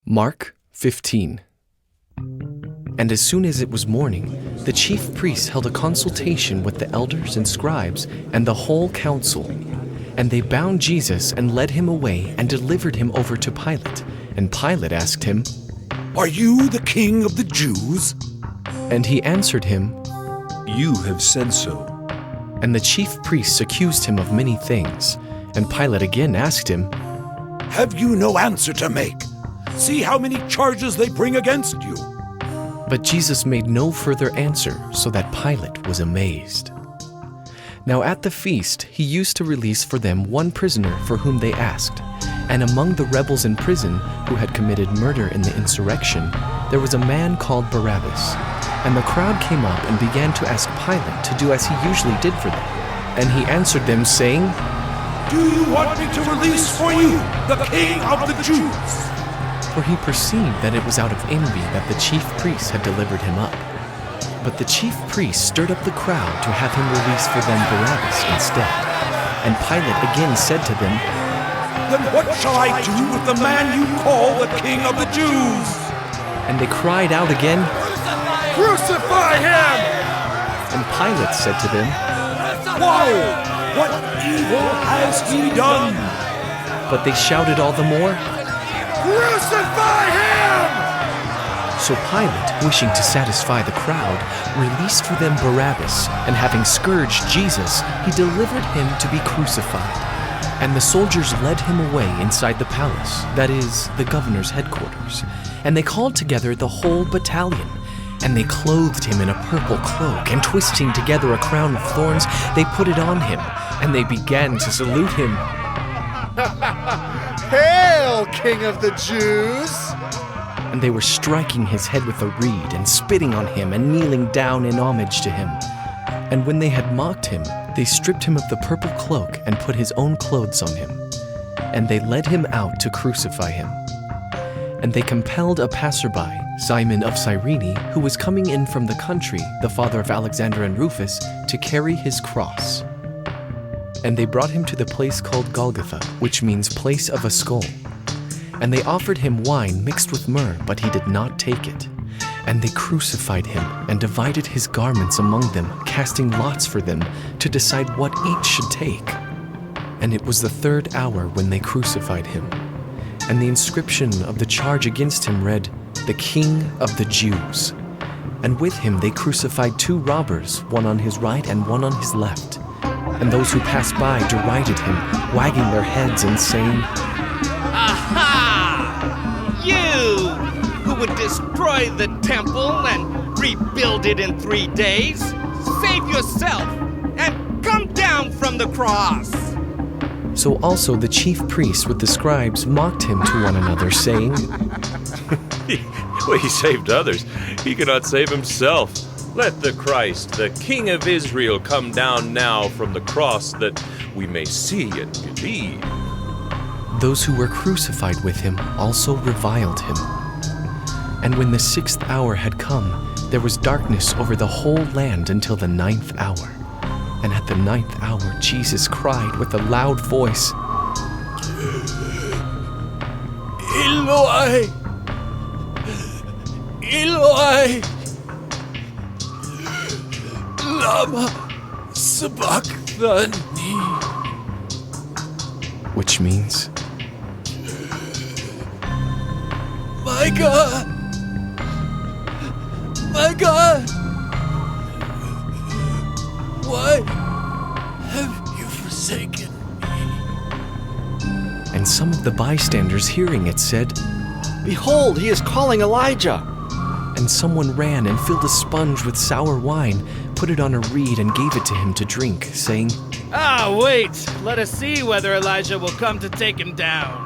Mark 15. And as soon as it was morning, the chief priests held a consultation with the elders and scribes and the whole council. And they bound Jesus and led him away and delivered him over to Pilate. And Pilate asked him, "Are you the king of the Jews?" And he answered him, "You have said so." And the chief priests accused him of many things. And Pilate again asked him, "Have you no answer to make? See how many charges they bring against you." But Jesus made no further answer, so that Pilate was amazed. Now at the feast he used to release for them one prisoner for whom they asked. And among the rebels in prison who had committed murder in the insurrection, there was a man called Barabbas. And the crowd came up and began to ask Pilate to do as he usually did for them. And he answered them, saying, "Do you want me to release for you the king of the Jews?" For he perceived that it was out of envy that the chief priests had delivered him up. But the chief priests stirred up the crowd to have him release for them Barabbas instead. And Pilate again said to them, "Then what shall I do with the man you call the king of the Jews?" And they cried out again, "Crucify him!" And Pilate said to them, "Why? What evil has he done?" But they shouted all the more, "Crucify him!" So Pilate, wishing to satisfy the crowd, released for them Barabbas, and having scourged Jesus, he delivered him to be crucified. And the soldiers led him away inside the palace, that is, the governor's headquarters. And they called together the whole battalion. And they clothed him in a purple cloak, and twisting together a crown of thorns, they put it on him, and they began to salute him. "Hail, King of the Jews!" And they were striking his head with a reed, and spitting on him, and kneeling down in homage to him. And when they had mocked him, they stripped him of the purple cloak, and put his own clothes on him. And they led him out to crucify him. And they compelled a passerby, Simon of Cyrene, who was coming in from the country, the father of Alexander and Rufus, to carry his cross. And they brought him to the place called Golgotha, which means place of a skull. And they offered him wine mixed with myrrh, but he did not take it. And they crucified him and divided his garments among them, casting lots for them to decide what each should take. And it was the 3rd hour when they crucified him. And the inscription of the charge against him read, "The King of the Jews." And with him they crucified 2 robbers, one on his right and one on his left. And those who passed by derided him, wagging their heads and saying, "Aha! You who would destroy the temple and rebuild it in 3 days, save yourself and come down from the cross." So also the chief priests with the scribes mocked him to one another, saying, He saved others. He cannot save himself. Let the Christ, the King of Israel, come down now from the cross that we may see and believe. Those who were crucified with him also reviled him. And when the 6th hour had come, there was darkness over the whole land until the 9th hour. And at the 9th hour, Jesus cried with a loud voice, "Eloi, Eloi, lama sabachthani," which means, "My God, my God, why have you forsaken me?" And some of the bystanders hearing it said, "Behold, he is calling Elijah." And someone ran and filled a sponge with sour wine, put it on a reed and gave it to him to drink, saying, Wait, let us see whether Elijah will come to take him down.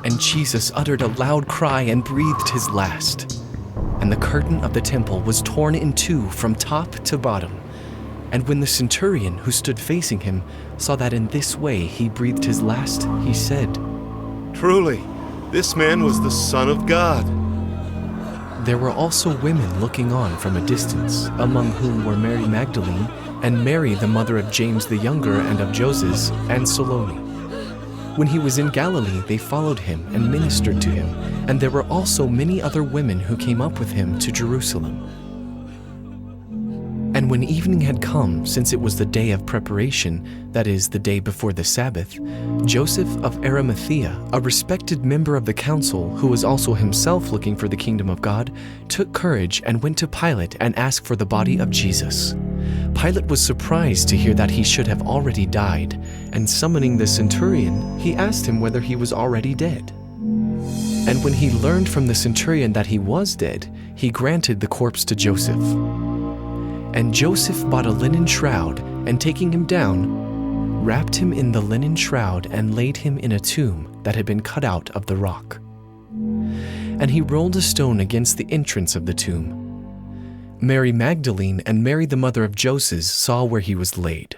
And Jesus uttered a loud cry and breathed his last. And the curtain of the temple was torn in 2 from top to bottom. And when the centurion who stood facing him saw that in this way he breathed his last, he said, "Truly, this man was the Son of God." There were also women looking on from a distance, among whom were Mary Magdalene, and Mary the mother of James the younger and of Joses, and Salome. When he was in Galilee, they followed him and ministered to him, and there were also many other women who came up with him to Jerusalem. And when evening had come, since it was the day of preparation, that is, the day before the Sabbath, Joseph of Arimathea, a respected member of the council, who was also himself looking for the kingdom of God, took courage and went to Pilate and asked for the body of Jesus. Pilate was surprised to hear that he should have already died, and summoning the centurion, he asked him whether he was already dead. And when he learned from the centurion that he was dead, he granted the corpse to Joseph. And Joseph bought a linen shroud, and taking him down, wrapped him in the linen shroud and laid him in a tomb that had been cut out of the rock. And he rolled a stone against the entrance of the tomb. Mary Magdalene and Mary the mother of Joses saw where he was laid.